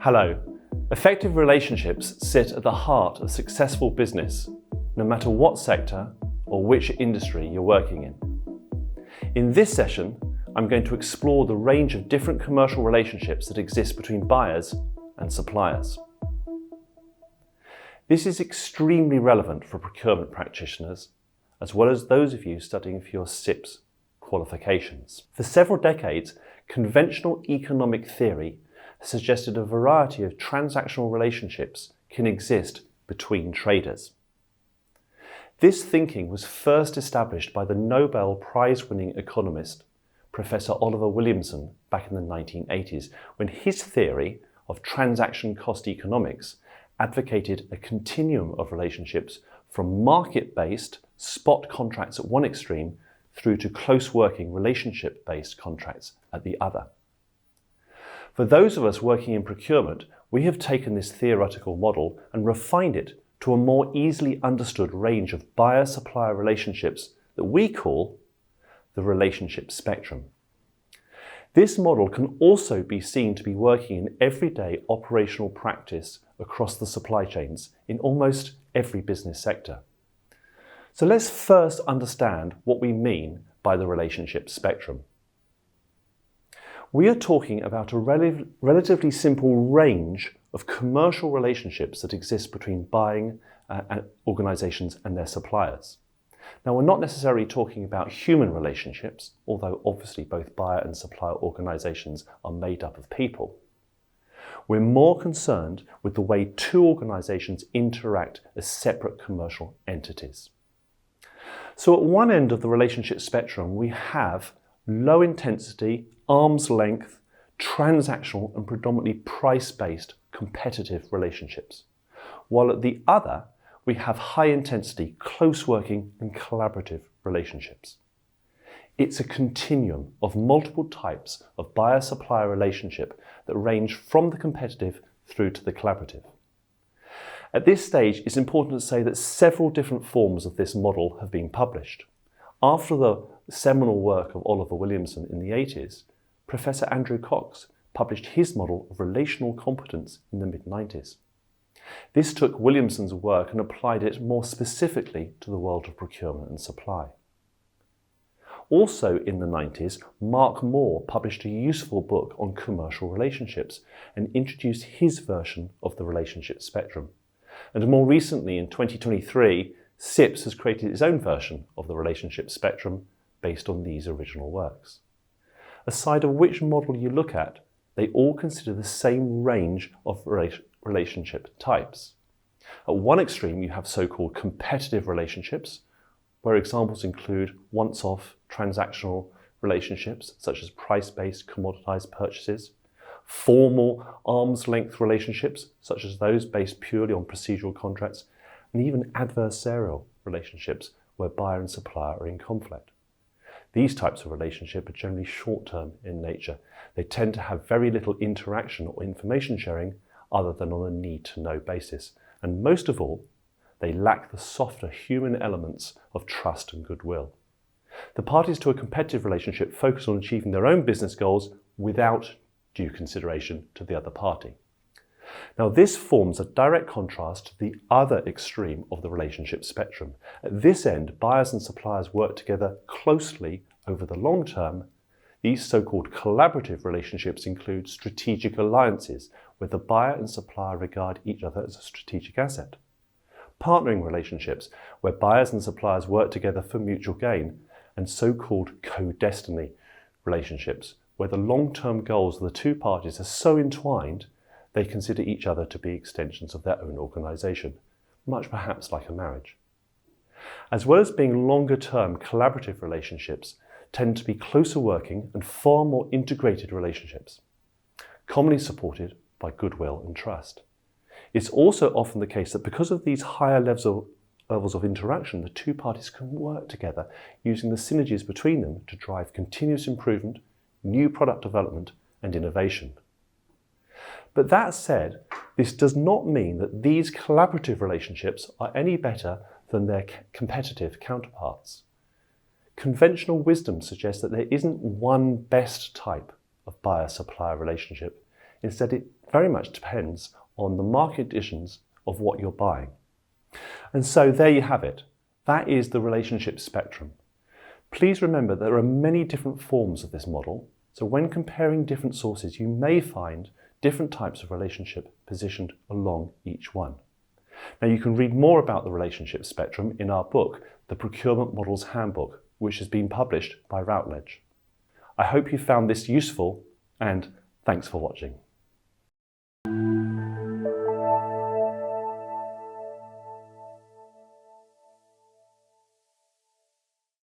Hello. Effective relationships sit at the heart of successful business, no matter what sector or which industry you're working in. In this session, I'm going to explore the range of different commercial relationships that exist between buyers and suppliers. This is extremely relevant for procurement practitioners, as well as those of you studying for your CIPS qualifications. For several decades, conventional economic theory has suggested a variety of transactional relationships can exist between traders. This thinking was first established by the Nobel Prize-winning economist, Professor Oliver Williamson, back in the 1980s, when his theory of transaction cost economics advocated a continuum of relationships from market-based spot contracts at one extreme through to close working relationship-based contracts at the other. For those of us working in procurement, we have taken this theoretical model and refined it to a more easily understood range of buyer-supplier relationships that we call the relationship spectrum. This model can also be seen to be working in everyday operational practice across the supply chains in almost every business sector. So let's first understand what we mean by the relationship spectrum. We are talking about a relatively simple range of commercial relationships that exist between buying organisations and their suppliers. Now, we're not necessarily talking about human relationships, although obviously both buyer and supplier organisations are made up of people. We're more concerned with the way two organisations interact as separate commercial entities. So at one end of the relationship spectrum, we have low intensity, arm's length, transactional and predominantly price-based competitive relationships, while at the other we have high intensity, close working and collaborative relationships. It's a continuum of multiple types of buyer-supplier relationship that range from the competitive through to the collaborative. At this stage, it's important to say that several different forms of this model have been published. After the seminal work of Oliver Williamson in the 80s, Professor Andrew Cox published his model of relational competence in the mid-90s. This took Williamson's work and applied it more specifically to the world of procurement and supply. Also in the 90s, Mark Moore published a useful book on commercial relationships and introduced his version of the relationship spectrum. And more recently, in 2023, CIPS has created its own version of the relationship spectrum based on these original works. Aside of which model you look at, they all consider the same range of relationship types. At one extreme, you have so-called competitive relationships, where examples include once-off transactional relationships, such as price-based commoditized purchases, formal arm's-length relationships, such as those based purely on procedural contracts, and even adversarial relationships, where buyer and supplier are in conflict. These types of relationship are generally short-term in nature. They tend to have very little interaction or information sharing other than on a need-to-know basis. And most of all, they lack the softer human elements of trust and goodwill. The parties to a competitive relationship focus on achieving their own business goals without due consideration to the other party. Now, this forms a direct contrast to the other extreme of the relationship spectrum. At this end, buyers and suppliers work together closely over the long term. These so-called collaborative relationships include strategic alliances, where the buyer and supplier regard each other as a strategic asset. Partnering relationships, where buyers and suppliers work together for mutual gain, and so-called co-destiny relationships, where the long-term goals of the two parties are so entwined they consider each other to be extensions of their own organisation, much perhaps like a marriage. As well as being longer-term collaborative relationships, tend to be closer working and far more integrated relationships, commonly supported by goodwill and trust. It's also often the case that because of these higher levels of interaction, the two parties can work together using the synergies between them to drive continuous improvement, new product development and innovation. But that said, this does not mean that these collaborative relationships are any better than their competitive counterparts. Conventional wisdom suggests that there isn't one best type of buyer-supplier relationship. Instead, it very much depends on the market conditions of what you're buying. And so there you have it. That is the relationship spectrum. Please remember there are many different forms of this model, so when comparing different sources you may find different types of relationship positioned along each one. Now you can read more about the relationship spectrum in our book, The Procurement Models Handbook, which has been published by Routledge. I hope you found this useful, and thanks for watching.